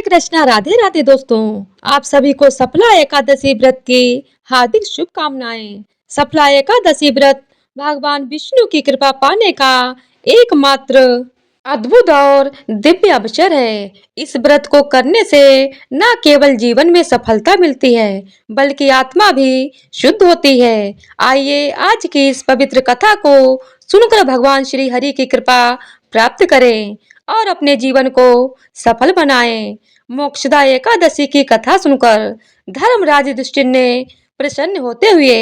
कृष्णा। राधे राधे दोस्तों, आप सभी को सफला एकादशी व्रत की हार्दिक शुभकामनाएं। सफला एकादशी व्रत भगवान विष्णु की कृपा पाने का एकमात्र अद्भुत और दिव्य अवसर है। इस व्रत को करने से न केवल जीवन में सफलता मिलती है बल्कि आत्मा भी शुद्ध होती है। आइए आज की इस पवित्र कथा को सुनकर भगवान श्री हरि की कृपा प्राप्त करें और अपने जीवन को सफल बनाएं। मोक्षदा एकादशी की कथा सुनकर धर्मराज युधिष्ठिर ने प्रसन्न होते हुए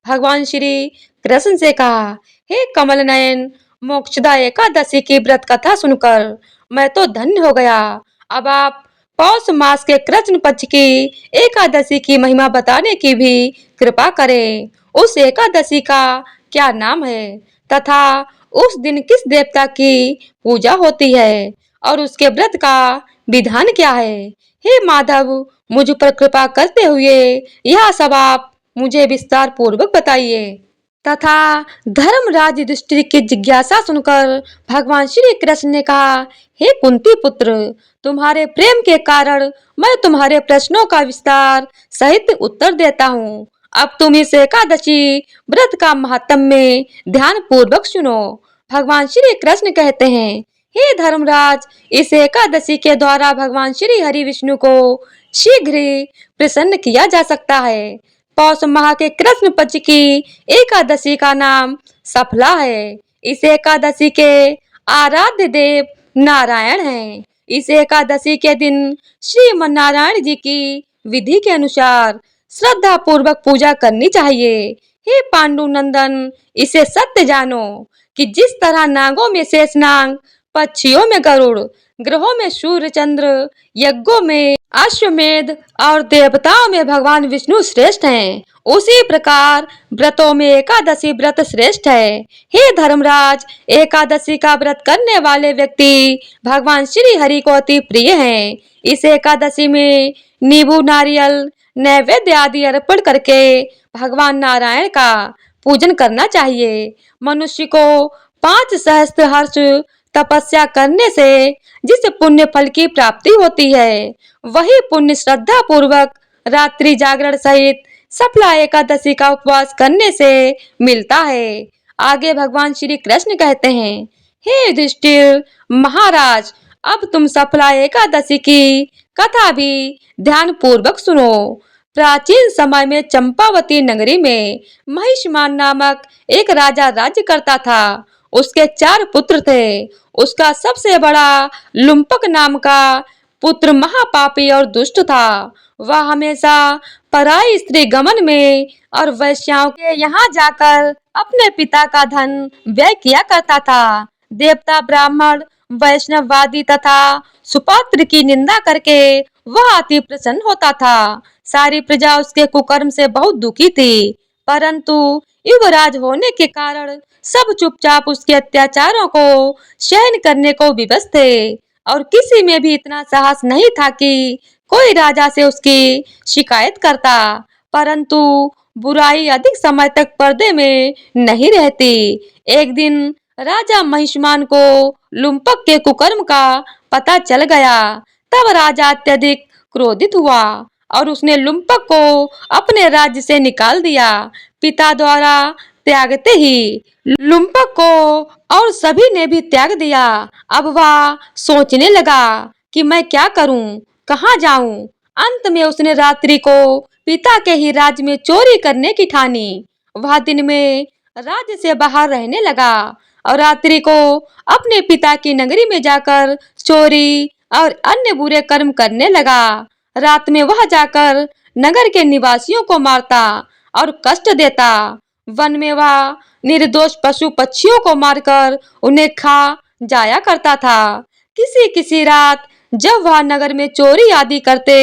भगवान श्री कृष्ण से कहा, हे कमल नयन, मोक्षदा एकादशी की व्रत कथा सुनकर मैं तो धन्य हो गया। अब आप पौष मास के कृष्ण पक्ष की एकादशी की महिमा बताने की भी कृपा करें। उस एकादशी का क्या नाम है तथा उस दिन किस देवता की पूजा होती है और उसके व्रत का विधान क्या है। हे माधव, मुझ पर कृपा करते हुए यह सब आप मुझे विस्तार पूर्वक बताइए। तथा धर्मराज युधिष्ठिर की जिज्ञासा सुनकर भगवान श्री कृष्ण ने कहा, हे कुंती पुत्र, तुम्हारे प्रेम के कारण मैं तुम्हारे प्रश्नों का विस्तार सहित उत्तर देता हूँ। अब तुम इस एकादशी व्रत का महात्म्य में ध्यान पूर्वक सुनो। भगवान श्री कृष्ण कहते हैं, हे धर्मराज, इस एकादशी के द्वारा भगवान श्री हरि विष्णु को शीघ्र ही प्रसन्न किया जा सकता है। पौष माह के कृष्ण पक्ष की एकादशी का नाम सफला है। इस एकादशी के आराध्य देव नारायण हैं। इस एकादशी के दिन श्रीमन नारायण जी की विधि के अनुसार श्रद्धा पूर्वक पूजा करनी चाहिए। हे पांडु नंदन, इसे सत्य जानो कि जिस तरह नागों में शेषनाग, पक्षियों में गरुड़, ग्रहों में सूर्य चंद्र, यज्ञों में अश्वमेध और देवताओं में भगवान विष्णु श्रेष्ठ हैं, उसी प्रकार व्रतों में एकादशी व्रत श्रेष्ठ है। हे धर्मराज, एकादशी का व्रत करने वाले व्यक्ति भगवान श्री हरि को अति प्रिय हैं। इस एकादशी में नींबू, नारियल, नैवेद्य आदि अर्पण करके भगवान नारायण का पूजन करना चाहिए। मनुष्य को 5 सहस्त्र हर्ष तपस्या करने से जिस पुण्य फल की प्राप्ति होती है, वही पुण्य श्रद्धा पूर्वक रात्रि जागरण सहित सफला एकादशी का उपवास करने से मिलता है। आगे भगवान श्री कृष्ण कहते हैं, हे युधिष्ठिर महाराज, अब तुम सफला एकादशी की कथा भी ध्यान पूर्वक सुनो। प्राचीन समय में चंपावती नगरी में महिषमान नामक एक राजा राज्य करता था। उसके 4 पुत्र थे। उसका सबसे बड़ा लुम्पक नाम का पुत्र महापापी और दुष्ट था। वह हमेशा पराई स्त्री गमन में और वैश्याओं के यहाँ जाकर अपने पिता का धन व्यय किया करता था। देवता, ब्राह्मण, वैष्णववादी तथा सुपात्र की निंदा करके वह अति प्रसन्न होता था। सारी प्रजा उसके कुकर्म से बहुत दुखी थी, परंतु युवराज होने के कारण सब चुपचाप उसके अत्याचारों को सहन करने को विवश थे और किसी में भी इतना साहस नहीं था कि कोई राजा से उसकी शिकायत करता। परंतु बुराई अधिक समय तक पर्दे में नहीं रहती। एक दिन राजा महिषमान को लुम्पक के कुकर्म का पता चल गया। तब राजा अत्यधिक क्रोधित हुआ और उसने लुम्पक को अपने राज्य से निकाल दिया। पिता द्वारा त्यागते ही लुम्पक को और सभी ने भी त्याग दिया। अब वह सोचने लगा कि मैं क्या करूं, कहां जाऊं। अंत में उसने रात्रि को पिता के ही राज्य में चोरी करने की ठानी। वह दिन में राज्य से बाहर रहने लगा और रात्रि को अपने पिता की नगरी में जाकर चोरी और अन्य बुरे कर्म करने लगा। रात में वह जाकर नगर के निवासियों को मारता और कष्ट देता। वन में वह निर्दोष पशु पक्षियों को मारकर उन्हें खा जाया करता था। किसी किसी रात जब वह नगर में चोरी आदि करते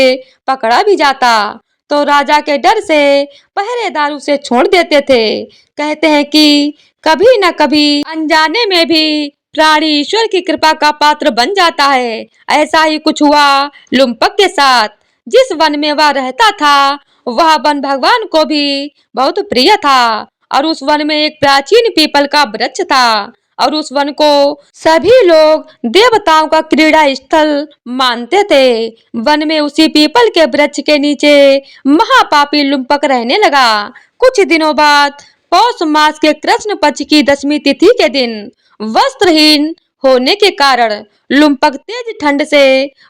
पकड़ा भी जाता तो राजा के डर से पहरेदार उसे छोड़ देते थे। कहते हैं कि कभी न कभी अनजाने में भी प्राणी ईश्वर की कृपा का पात्र बन जाता है। ऐसा ही कुछ हुआ लुम्पक के साथ। जिस वन में वह रहता था वह वन भगवान को भी बहुत प्रिय था और उस वन में एक प्राचीन पीपल का वृक्ष था। और उस वन को सभी लोग देवताओं का क्रीड़ा स्थल मानते थे। वन में उसी पीपल के वृक्ष के नीचे महापापी लुम्पक रहने लगा। कुछ दिनों बाद पौष मास के कृष्ण पक्ष की 10वीं तिथि के दिन वस्त्रहीन होने के कारण लुम्पक तेज ठंड से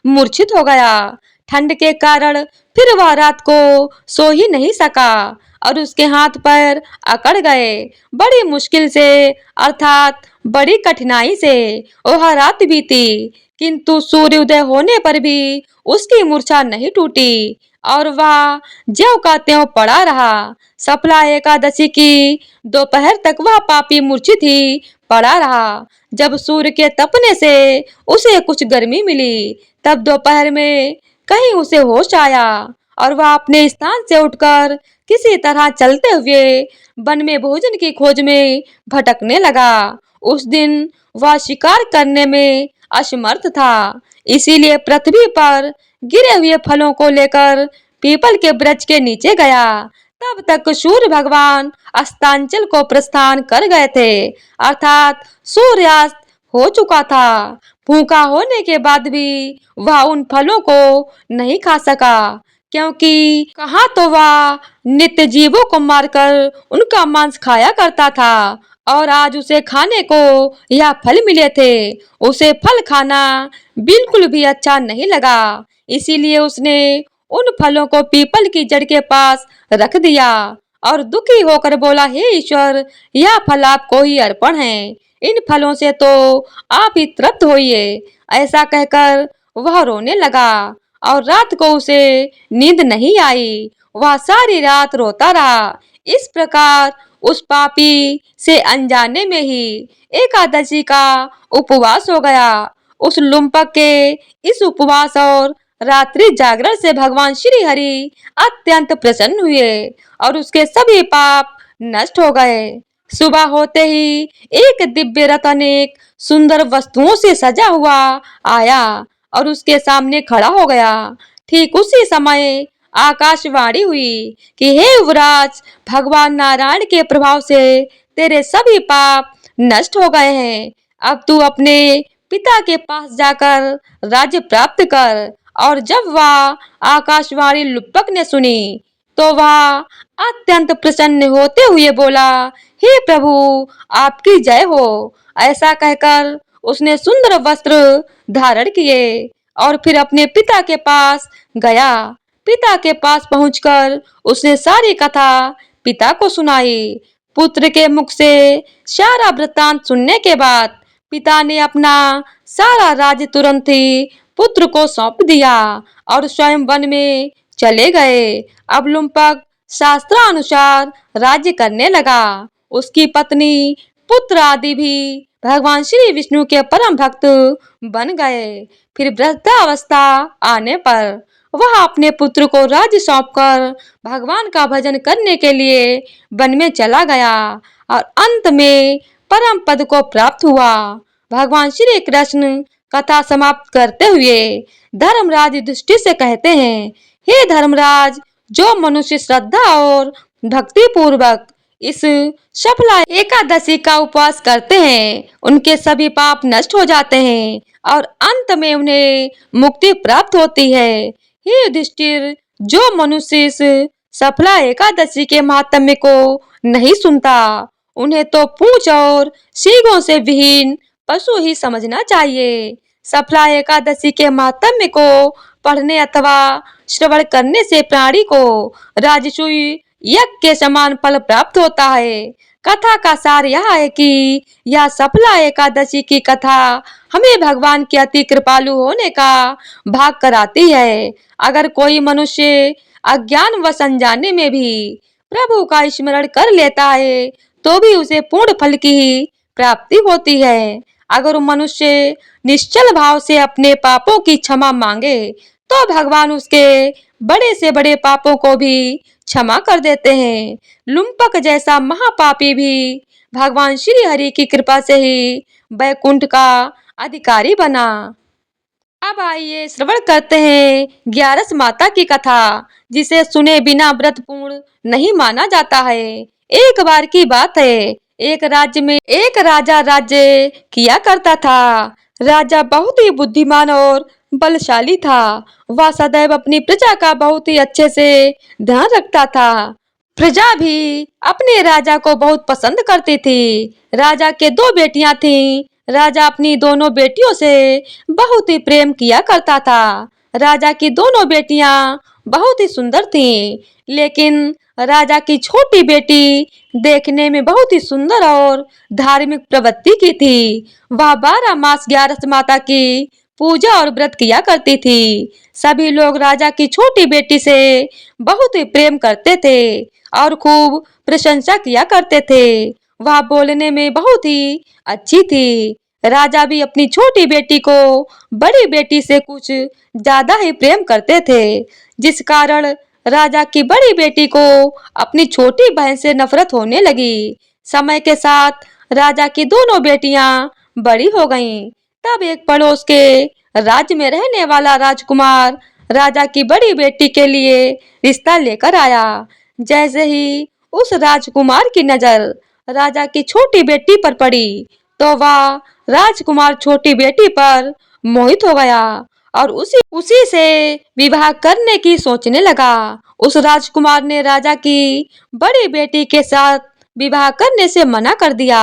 मूर्छित हो गया। ठंड के कारण फिर वह रात को सो ही नहीं सका और उसके हाथ पैर अकड़ गए। बड़ी मुश्किल से अर्थात बड़ी कठिनाई से वह रात बीती, किंतु सूर्योदय होने पर भी उसकी मूर्छा नहीं टूटी और वह ज्यों का त्यों पड़ा रहा। सफला एकादशी की दोपहर तक वह पापी मूर्छित ही पड़ा रहा। जब सूर्य के तपने से उसे कुछ गर्मी मिली, तब दोपहर में कहीं उसे होश आया और वह अपने स्थान से उठकर किसी तरह चलते हुए वन में भोजन की खोज में भटकने लगा। उस दिन वह शिकार करने में असमर्थ था, इसीलिए पृथ्वी पर गिरे हुए फलों को लेकर पीपल के वृक्ष के नीचे गया। तब तक सूर्य भगवान अस्तांचल को प्रस्थान कर गए थे, अर्थात सूर्यास्त हो चुका था। भूखा होने के बाद भी वह उन फलों को नहीं खा सका, क्योंकि कहाँ तो वह नित्य जीवों को मारकर उनका मांस खाया करता था और आज उसे खाने को यह फल मिले थे। उसे फल खाना बिल्कुल भी अच्छा नहीं लगा, इसीलिए उसने उन फलों को पीपल की जड़ के पास रख दिया और दुखी होकर बोला, हे ईश्वर, यह फल आपको ही अर्पण है, इन फलों से तो आप ही तृप्त होइए। ऐसा कहकर वह रोने लगा और रात को उसे नींद नहीं आई। वह सारी रात रोता रहा। इस प्रकार उस पापी से अनजाने में ही एकादशी का उपवास हो गया। उस लुम्पक के इस उपवास और रात्रि जागरण से भगवान श्री हरि अत्यंत प्रसन्न हुए और उसके सभी पाप नष्ट हो गए। सुबह होते ही एक दिव्य रथ अनेक सुंदर वस्तुओं से सजा हुआ आया और उसके सामने खड़ा हो गया। ठीक उसी समय आकाशवाणी हुई कि हे युवराज, भगवान नारायण के प्रभाव से तेरे सभी पाप नष्ट हो गए हैं। अब तू अपने पिता के पास जाकर राज्य प्राप्त कर। और जब वह आकाशवाणी लुम्पक ने सुनी तो वह अत्यंत प्रसन्न होते हुए बोला, हे प्रभु, आपकी जय हो। ऐसा कहकर उसने सुंदर वस्त्र धारण किए और फिर अपने पिता के पास गया। पिता के पास पहुंचकर उसने सारी कथा पिता को सुनाई। पुत्र के मुख से सारा वृत्तांत सुनने के बाद पिता ने अपना सारा राज्य तुरंत ही पुत्र को सौंप दिया और स्वयं वन में चले गए। अब लुम्पक शास्त्रानुसार राज्य करने लगा। उसकी पत्नी, पुत्र आदि भी भगवान श्री विष्णु के परम भक्त बन गए। फिर वृद्धावस्था आने पर वह अपने पुत्र को राज्य सौंपकर भगवान का भजन करने के लिए वन में चला गया और अंत में परम पद को प्राप्त हुआ। भगवान श्री कृष्ण कथा समाप्त करते हुए धर्मराज युधिष्ठिर से कहते हैं, हे धर्मराज, जो मनुष्य श्रद्धा और भक्ति पूर्वक इस सफला एकादशी का उपवास करते हैं, उनके सभी पाप नष्ट हो जाते हैं और अंत में उन्हें मुक्ति प्राप्त होती है। हे युधिष्ठिर, जो मनुष्य इस सफला एकादशी के महात्म्य को नहीं सुनता, उन्हें तो पूंछ और सींगों से विहीन पशु ही समझना चाहिए। सफला एकादशी के महात्म्य को पढ़ने अथवा श्रवण करने से प्राणी को राजसूय यज्ञ के समान फल प्राप्त होता है। कथा का सार यह है कि यह सफला एकादशी की कथा हमें भगवान के अति कृपालु होने का भाग कराती है। अगर कोई मनुष्य अज्ञान व अनजाने में भी प्रभु का स्मरण कर लेता है तो भी उसे पूर्ण फल की ही प्राप्ति होती है। अगर मनुष्य निश्चल भाव से अपने पापों की क्षमा मांगे तो भगवान उसके बड़े से बड़े पापों को भी क्षमा कर देते हैं। लुम्पक जैसा महापापी भी भगवान श्री हरि की कृपा से ही वैकुंठ का अधिकारी बना। अब आइए श्रवण करते हैं ग्यारस माता की कथा, जिसे सुने बिना व्रत पूर्ण नहीं माना जाता है। एक बार की बात है, एक राज्य में एक राजा राज्य किया करता था। राजा बहुत ही बुद्धिमान और बलशाली था। वह सदैव अपनी प्रजा का बहुत ही अच्छे से ध्यान रखता था। प्रजा भी अपने राजा को बहुत पसंद करती थी। राजा के दो बेटियां थीं। राजा अपनी दोनों बेटियों से बहुत ही प्रेम किया करता था। राजा की दोनों बेटियां बहुत ही सुंदर थीं, लेकिन राजा की छोटी बेटी देखने में बहुत ही सुंदर और धार्मिक प्रवृत्ति की थी। वह 12 मास 11 माता की पूजा और व्रत किया करती थी। सभी लोग राजा की छोटी बेटी से बहुत ही प्रेम करते थे और खूब प्रशंसा किया करते थे। वह बोलने में बहुत ही अच्छी थी। राजा भी अपनी छोटी बेटी को बड़ी बेटी से कुछ ज्यादा ही प्रेम करते थे, जिस कारण राजा की बड़ी बेटी को अपनी छोटी बहन से नफरत होने लगी। समय के साथ राजा की दोनों बेटियां बड़ी हो गईं। तब एक पड़ोस के राज्य में रहने वाला राजकुमार राजा की बड़ी बेटी के लिए रिश्ता लेकर आया। जैसे ही उस राजकुमार की नजर राजा की छोटी बेटी पर पड़ी, तो वह राजकुमार छोटी बेटी पर मोहित हो गया और उसी उसी से विवाह करने की सोचने लगा। उस राजकुमार ने राजा की बड़ी बेटी के साथ विवाह करने से मना कर दिया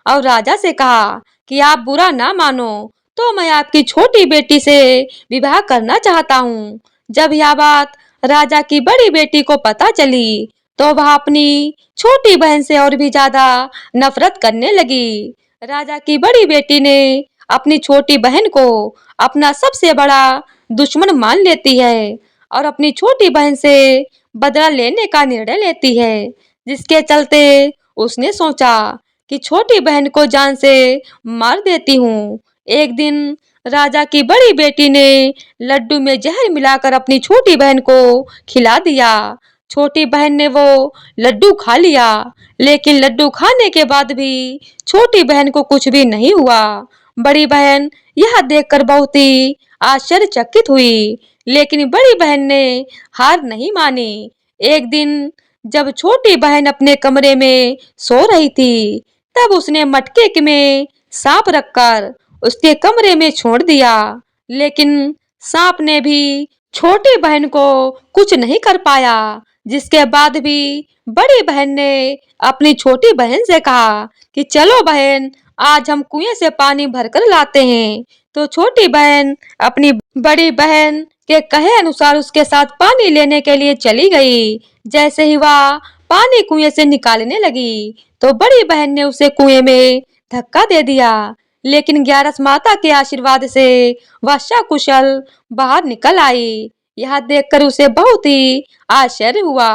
और राजा से कहा कि आप बुरा ना मानो तो मैं आपकी छोटी बेटी से विवाह करना चाहता हूँ। जब यह बात राजा की बड़ी बेटी को पता चली, तो वह अपनी छोटी बहन से और भी ज्यादा नफरत करने लगी। राजा की बड़ी बेटी ने अपनी छोटी बहन को अपना सबसे बड़ा दुश्मन मान लेती है और अपनी छोटी बहन से बदला लेने का निर्णय लेती है, जिसके चलते उसने सोचा कि छोटी बहन को जान से मार देती हूँ। एक दिन राजा की बड़ी बेटी ने लड्डू में जहर मिलाकर अपनी छोटी बहन को खिला दिया। छोटी बहन ने वो लड्डू खा लिया, लेकिन लड्डू खाने के बाद भी छोटी बहन को कुछ भी नहीं हुआ। बड़ी बहन यह देखकर बहुत ही आश्चर्यचकित हुई, लेकिन बड़ी बहन ने हार नहीं मानी। एक दिन जब छोटी बहन अपने कमरे में सो रही थी, तब उसने मटके में सांप रखकर उसके कमरे में छोड़ दिया, लेकिन सांप ने भी छोटी बहन को कुछ नहीं कर पाया। जिसके बाद भी बड़ी बहन ने अपनी छोटी बहन से कहा कि चलो बहन, आज हम कुएं से पानी भरकर लाते हैं। तो छोटी बहन अपनी बड़ी बहन के कहे अनुसार उसके साथ पानी लेने के लिए चली गई। जैसे ही वह पानी कुएं से निकालने लगी, तो बड़ी बहन ने उसे कुएं में धक्का दे दिया, लेकिन 11 माता के आशीर्वाद से वह सकुशल बाहर निकल आई। यह देखकर उसे बहुत ही आश्चर्य हुआ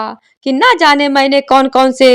कि ना जाने मैंने कौन कौन से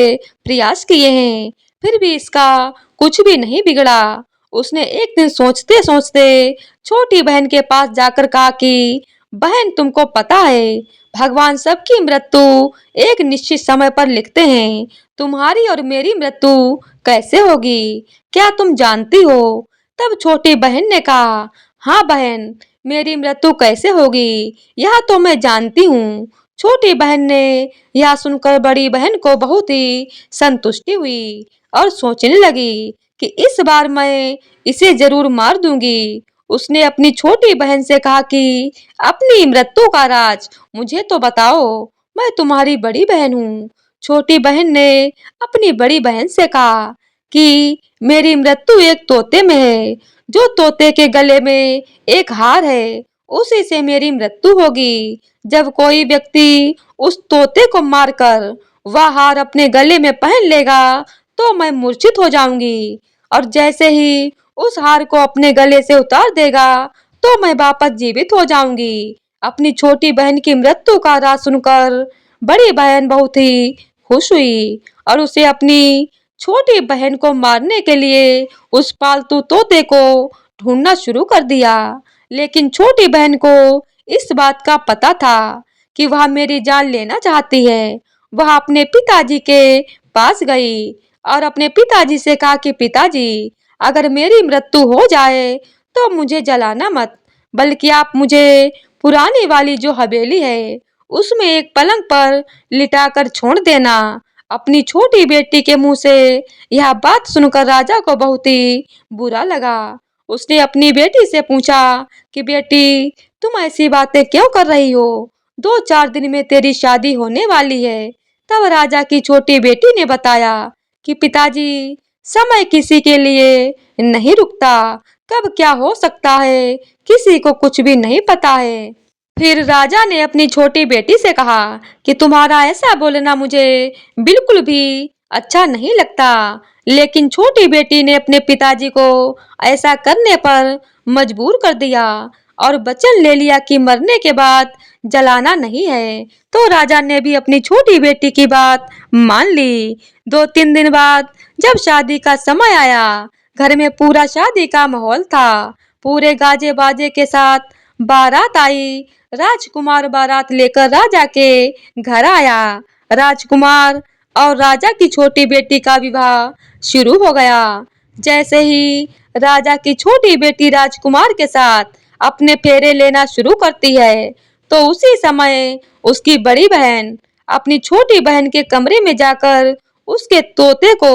प्रयास किए हैं, फिर भी इसका कुछ भी नहीं बिगड़ा। उसने एक दिन सोचते सोचते छोटी बहन के पास जाकर कहा कि बहन, तुमको पता है भगवान सबकी मृत्यु एक निश्चित समय पर लिखते हैं। तुम्हारी और मेरी मृत्यु कैसे होगी, क्या तुम जानती हो? तब छोटी बहन ने कहा, हाँ बहन, मेरी मृत्यु कैसे होगी यह तो मैं जानती हूँ। छोटी बहन ने यह सुनकर बड़ी बहन को बहुत ही संतुष्टि हुई और सोचने लगी कि इस बार मैं इसे जरूर मार दूंगी। उसने अपनी छोटी बहन से कहा कि अपनी मृत्यु का राज मुझे तो बताओ, मैं तुम्हारी बड़ी बहन हूँ। छोटी बहन ने अपनी बड़ी बहन से कहा कि मेरी मृत्यु एक तोते में है। जो तोते के गले में एक हार है, उसी से मेरी मृत्यु होगी। जब कोई व्यक्ति उस तोते को मारकर वह हार अपने गले में पहन लेगा, तो मैं मूर्छित हो जाऊंगी, और जैसे ही उस हार को अपने गले से उतार देगा, तो मैं वापस जीवित हो जाऊंगी। अपनी छोटी बहन की मृत्यु का राज सुनकर बड़ी बहन बहुत ही खुश हुई और उसे अपनी छोटी बहन को मारने के लिए उस पालतू तोते को ढूंढना शुरू कर दिया। लेकिन छोटी बहन को इस बात का पता था कि वह मेरी जान लेना चाहती है। वह अपने पिताजी के पास गई और अपने पिताजी से कहा कि पिताजी, अगर मेरी मृत्यु हो जाए तो मुझे जलाना मत, बल्कि आप मुझे पुरानी वाली जो हवेली है उसमें एक पलंग पर लिटाकर छोड़ देना। अपनी छोटी बेटी के मुंह से यह बात सुनकर राजा को बहुत ही बुरा लगा। उसने अपनी बेटी से पूछा कि बेटी, तुम ऐसी बातें क्यों कर रही हो? 2-4 दिन में तेरी शादी होने वाली है। तब राजा की छोटी बेटी ने बताया कि पिताजी, समय किसी के लिए नहीं रुकता, कब क्या हो सकता है किसी को कुछ भी नहीं पता है। फिर राजा ने अपनी छोटी बेटी से कहा कि तुम्हारा ऐसा बोलना मुझे बिल्कुल भी अच्छा नहीं लगता। लेकिन छोटी बेटी ने अपने पिताजी को ऐसा करने पर मजबूर कर दिया और वचन ले लिया कि मरने के बाद जलाना नहीं है। तो राजा ने भी अपनी छोटी बेटी की बात मान ली। 2-3 दिन बाद जब शादी का समय आया, घर में पूरा शादी का माहौल था। पूरे गाजे बाजे के साथ बारात आई। राजकुमार बारात लेकर राजा के घर आया। राजकुमार और राजा की छोटी बेटी का विवाह शुरू हो गया। जैसे ही राजा की छोटी बेटी राजकुमार के साथ अपने फेरे लेना शुरू करती है, तो उसी समय उसकी बड़ी बहन अपनी छोटी बहन के कमरे में जाकर उसके तोते को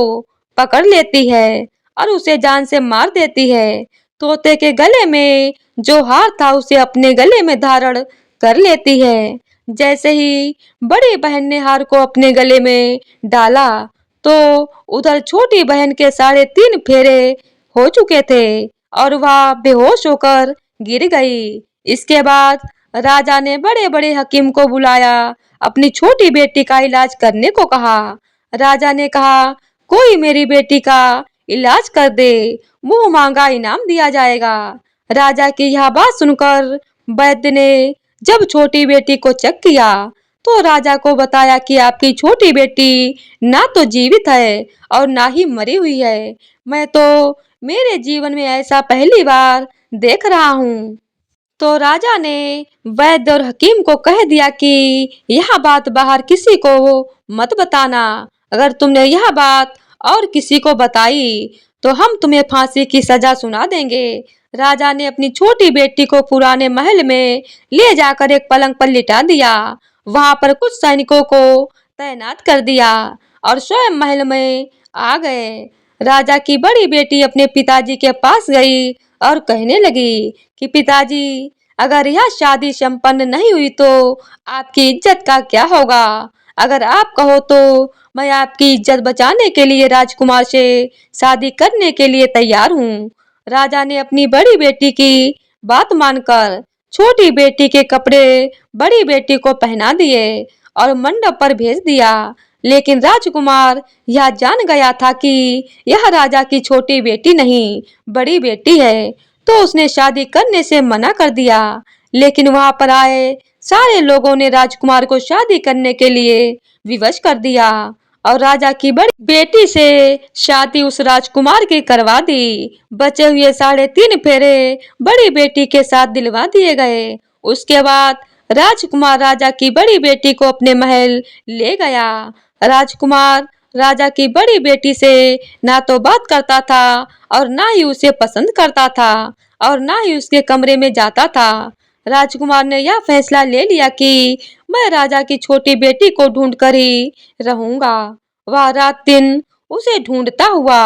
पकड़ लेती है और उसे जान से मार देती है। तोते के गले में जो हार था उसे अपने गले में धारण कर लेती है। जैसे ही बड़ी बहन ने हार को अपने गले में डाला, तो उधर छोटी बहन के 3.5 फेरे हो चुके थे और वह बेहोश होकर गिर गई। इसके बाद राजा ने बड़े बड़े हकीम को बुलाया, अपनी छोटी बेटी का इलाज करने को कहा। राजा ने कहा, कोई मेरी बेटी का इलाज कर दे, मुंह मांगा इनाम दिया जाएगा। राजा की यह बात सुनकर वैद्य ने जब छोटी बेटी को चेक किया, तो राजा को बताया कि आपकी छोटी बेटी ना तो जीवित है और ना ही मरी हुई है। मैं तो मेरे जीवन में ऐसा पहली बार देख रहा हूँ। तो राजा ने वैद्य और हकीम को कह दिया कि यह बात बाहर किसी को मत बताना। अगर तुमने यह बात और किसी को बताई तो हम तुम्हें फांसी की सजा सुना देंगे। राजा ने अपनी छोटी बेटी को पुराने महल में ले जाकर एक पलंग पर लिटा दिया। वहां पर कुछ सैनिकों को तैनात कर दिया और स्वयं महल में आ गए। राजा की बड़ी बेटी अपने पिताजी के पास गई और कहने लगी कि पिताजी, अगर यह शादी संपन्न नहीं हुई तो आपकी इज्जत का क्या होगा? अगर आप कहो तो मैं आपकी इज्जत बचाने के लिए राजकुमार से शादी करने के लिए तैयार हूँ। राजा ने अपनी बड़ी बेटी की बात मानकर छोटी बेटी के कपड़े बड़ी बेटी को पहना दिए और मंडप पर भेज दिया। लेकिन राजकुमार यह जान गया था कि यह राजा की छोटी बेटी नहीं, बड़ी बेटी है, तो उसने शादी करने से मना कर दिया। लेकिन वहां पर आए सारे लोगों ने राजकुमार को शादी करने के लिए विवश कर दिया और राजा की बड़ी बेटी से शादी उस राजकुमार की करवा दी। बचे हुए 3.5 फेरे बड़ी बेटी के साथ दिलवा दिए गए। उसके बाद राजकुमार राजा की बड़ी बेटी को अपने महल ले गया। राजकुमार राजा की बड़ी बेटी से ना तो बात करता था और ना ही उसे पसंद करता था और ना ही उसके कमरे में जाता था। राजकुमार ने यह फैसला ले लिया कि मैं राजा की छोटी बेटी को ढूंढ कर ही रहूंगा। वह रात दिन उसे ढूंढता हुआ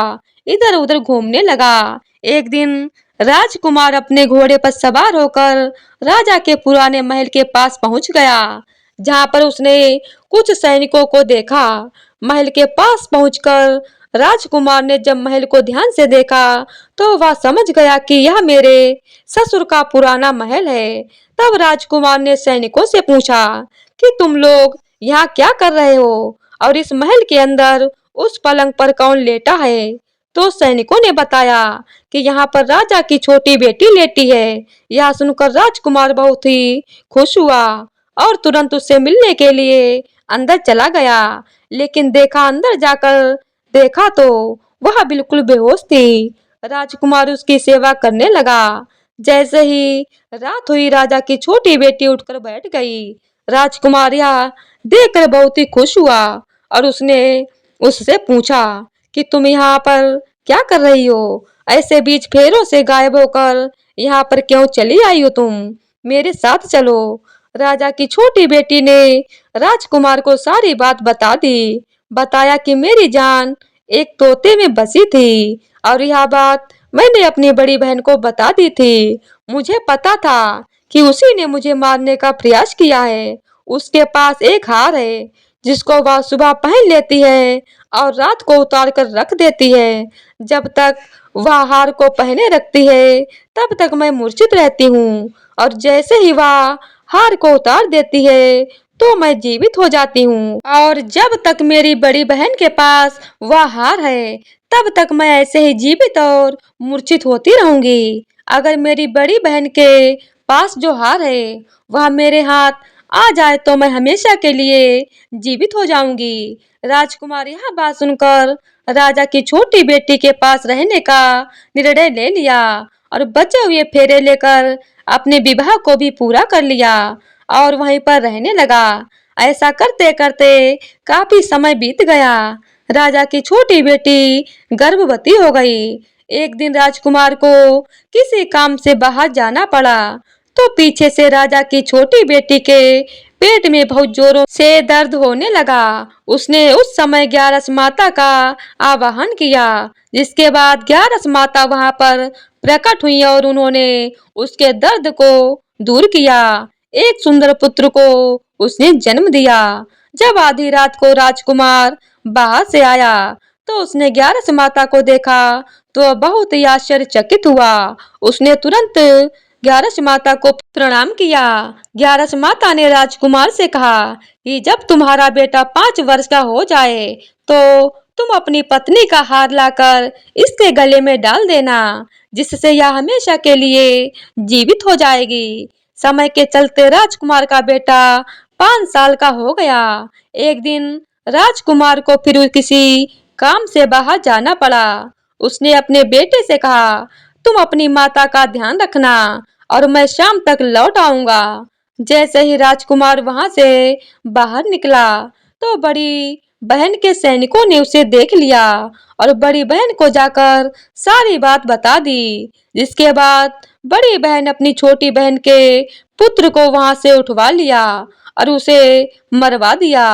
इधर उधर घूमने लगा। एक दिन राजकुमार अपने घोड़े पर सवार होकर राजा के पुराने महल के पास पहुंच गया, जहां पर उसने कुछ सैनिकों को देखा। महल के पास पहुंचकर राजकुमार ने जब महल को ध्यान से देखा, तो वह समझ गया कि यह मेरे ससुर का पुराना महल है। तब राजकुमार ने सैनिकों से पूछा कि तुम लोग यहाँ क्या कर रहे हो और इस महल के अंदर उस पलंग पर कौन लेटा है? तो सैनिकों ने बताया कि यहाँ पर राजा की छोटी बेटी लेटी है। यह सुनकर राजकुमार बहुत ही खुश हुआ और तुरंत उससे मिलने के लिए अंदर चला गया। लेकिन अंदर जाकर देखा तो वह बिल्कुल बेहोश थी। राजकुमार उसकी सेवा करने लगा। जैसे ही रात हुई, राजा की छोटी बेटी उठकर बैठ गई। राजकुमार यह देखकर बहुत ही खुश हुआ और उसने उससे पूछा कि तुम यहाँ पर क्या कर रही हो? ऐसे बीच फेरों से गायब होकर यहाँ पर क्यों चली आई हो तुम? मेरे साथ चलो। राजा की छोटी बेटी ने राजकुमार को सारी बात बता दी। बताया कि मेरी जान एक तोते में बसी थी और यह बात मैंने अपनी बड़ी बहन को बता दी थी। मुझे पता था कि उसी ने मुझे मारने का प्रयास किया है। उसके पास एक हार है जिसको वह सुबह पहन लेती है और रात को उतार कर रख देती है। जब तक वह हार को पहने रखती है तब तक मैं मूर्छित रहती हूँ और जैसे ही वह हार को उतार देती है तो मैं जीवित हो जाती हूँ और जब तक मेरी बड़ी बहन के पास वह हार है तब तक मैं ऐसे ही जीवित और मूर्छित होती रहूंगी। अगर मेरी बड़ी बहन के पास जो हार है वह मेरे हाथ आ जाए तो मैं हमेशा के लिए जीवित हो जाऊंगी। राजकुमार यह बात सुनकर राजा की छोटी बेटी के पास रहने का निर्णय ले लिया और बचे हुए फेरे लेकर अपने विवाह को भी पूरा कर लिया और वहीं पर रहने लगा। ऐसा करते करते काफी समय बीत गया। राजा की छोटी बेटी गर्भवती हो गई। एक दिन राजकुमार को किसी काम से बाहर जाना पड़ा तो पीछे से राजा की छोटी बेटी के पेट में बहुत जोरों से दर्द होने लगा। उसने उस समय ग्यारस माता का आवाहन किया जिसके बाद ग्यारस माता वहां पर प्रकट हुई और उन्होंने उसके दर्द को दूर किया। एक सुंदर पुत्र को उसने जन्म दिया। जब आधी रात को राजकुमार बाहर से आया तो उसने ग्यारस माता को देखा तो वह बहुत ही आश्चर्यचकित हुआ। उसने तुरंत ग्यारस माता को प्रणाम किया। ग्यारस माता ने राजकुमार से कहा कि जब तुम्हारा बेटा 5 वर्ष का हो जाए तो तुम अपनी पत्नी का हार लाकर इसके गले में डाल देना जिससे यह हमेशा के लिए जीवित हो जाएगी। समय के चलते राजकुमार का बेटा 5 साल का हो गया। एक दिन राजकुमार को फिर किसी काम से बाहर जाना पड़ा। उसने अपने बेटे से कहा तुम अपनी माता का ध्यान रखना और मैं शाम तक लौट आऊंगा। जैसे ही राजकुमार वहां से बाहर निकला तो बड़ी बहन के सैनिकों ने उसे देख लिया और बड़ी बहन को जाकर सारी बात बता दी। जिसके बाद बड़ी बहन अपनी छोटी बहन के पुत्र को वहां से उठवा लिया और उसे मरवा दिया।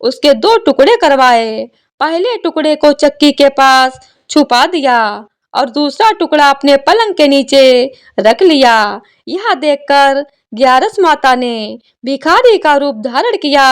उसके 2 टुकड़े करवाए। पहले टुकड़े को चक्की के पास छुपा दिया और दूसरा टुकड़ा अपने पलंग के नीचे रख लिया। यह देखकर ग्यारस माता ने भिखारी का रूप धारण किया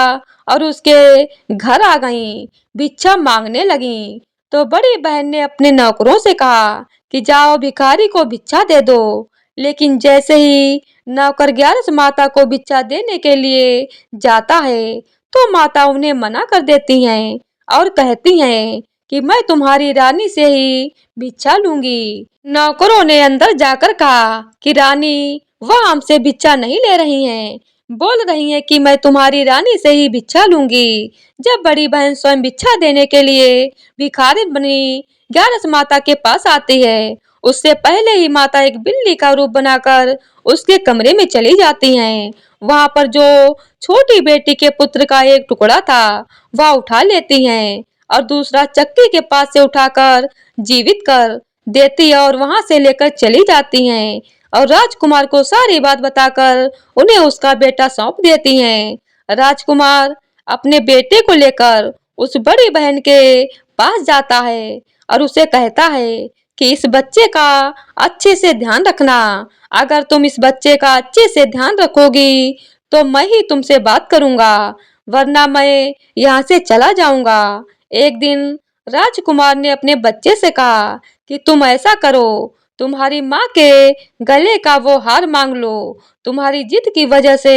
और उसके घर आ गईं, भिक्षा मांगने लगीं। तो बड़ी बहन ने अपने नौकरों से कहा कि जाओ भिखारी को भिक्षा दे दो। लेकिन जैसे ही नौकर ग्यारस माता को भिक्षा देने के लिए जाता है तो माता उन्हें मना कर देती हैं और कहती हैं कि मैं तुम्हारी रानी से ही भिक्षा लूंगी। नौकरों ने अंदर जाकर कहा कि रानी वह हमसे भिक्षा नहीं ले रही हैं, बोल रही हैं कि मैं तुम्हारी रानी से ही भिक्षा लूंगी। जब बड़ी बहन स्वयं भिक्षा देने के लिए भिखारी बनी ग्यारस माता के पास आती है उससे पहले ही माता एक बिल्ली का रूप बनाकर उसके कमरे में चली जाती हैं। वहां पर जो छोटी बेटी के पुत्र का एक टुकड़ा था वह उठा लेती हैं और दूसरा चक्की के पास से उठाकर जीवित कर देती है और वहां से लेकर चली जाती हैं और राजकुमार को सारी बात बताकर उन्हें उसका बेटा सौंप देती हैं। राजकुमार अपने बेटे को लेकर उस बड़ी बहन के पास जाता है और उसे कहता है कि इस बच्चे का अच्छे से ध्यान रखना। अगर तुम इस बच्चे का अच्छे से ध्यान रखोगी तो मैं ही तुमसे बात करूंगा वरना मैं यहाँ से चला जाऊंगा। एक दिन राजकुमार ने अपने बच्चे से कहा कि तुम ऐसा करो, तुम्हारी माँ के गले का वो हार मांग लो, तुम्हारी जिद की वजह से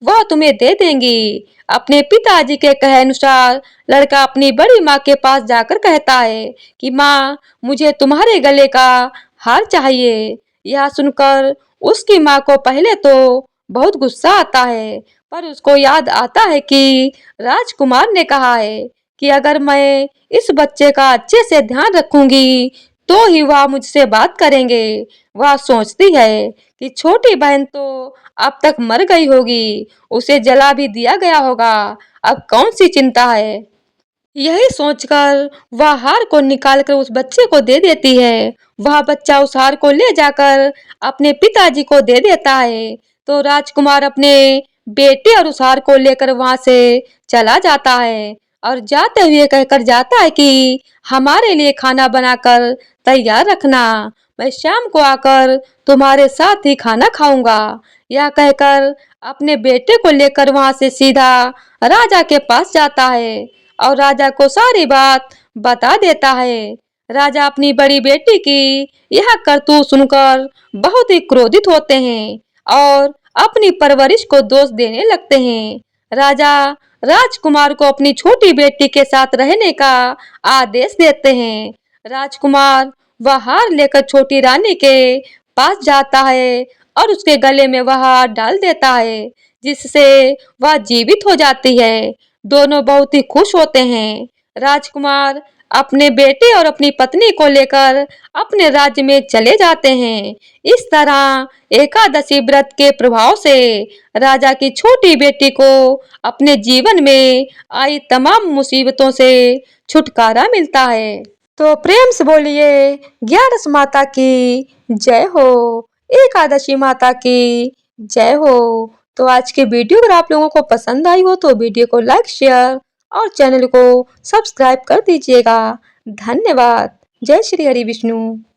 वह तुम्हें दे देंगी। अपने पिताजी के कहे अनुसार लड़का अपनी बड़ी माँ के पास जाकर कहता है कि माँ मुझे तुम्हारे गले का हार चाहिए। यह सुनकर उसकी माँ को पहले तो बहुत गुस्सा आता है पर उसको याद आता है कि राजकुमार ने कहा है कि अगर मैं इस बच्चे का अच्छे से ध्यान रखूंगी तो ही वह मुझसे बात करेंगे। वह सोचती है कि छोटी बहन तो अब तक मर गई होगी, उसे जला भी दिया गया होगा, अब कौन सी चिंता है। यही सोचकर वह हार को निकालकर उस बच्चे को दे देती है। वह बच्चा उस हार को ले जाकर अपने पिताजी को दे देता है। तो राजकुमार अपने बेटे और उस हार को लेकर वहां से चला जाता है और जाते हुए कहकर जाता है कि हमारे लिए खाना बनाकर तैयार रखना, मैं शाम को आकर तुम्हारे साथ ही खाना खाऊंगा। यह कहकर अपने बेटे को लेकर वहां से सीधा राजा के पास जाता है और राजा को सारी बात बता देता है। राजा अपनी बड़ी बेटी की यह करतूत सुनकर बहुत ही क्रोधित होते हैं और अपनी परवरिश को दोष देने लगते हैं। राजा राजकुमार को अपनी छोटी बेटी के साथ रहने का आदेश देते हैं। राजकुमार वह हार लेकर छोटी रानी के पास जाता है और उसके गले में वह हार डाल देता है, जिससे वह जीवित हो जाती है। दोनों बहुत ही खुश होते हैं। राजकुमार अपने बेटे और अपनी पत्नी को लेकर अपने राज्य में चले जाते हैं। इस तरह एकादशी व्रत के प्रभाव से राजा की छोटी बेटी को अपने जीवन में आई तमाम मुसीबतों से छुटकारा मिलता है। तो प्रेम से बोलिए ग्यारस माता की जय हो, एकादशी माता की जय हो। तो आज की वीडियो अगर आप लोगों को पसंद आई हो तो वीडियो को लाइक, शेयर और चैनल को सब्सक्राइब कर दीजिएगा। धन्यवाद। जय श्री हरि विष्णु।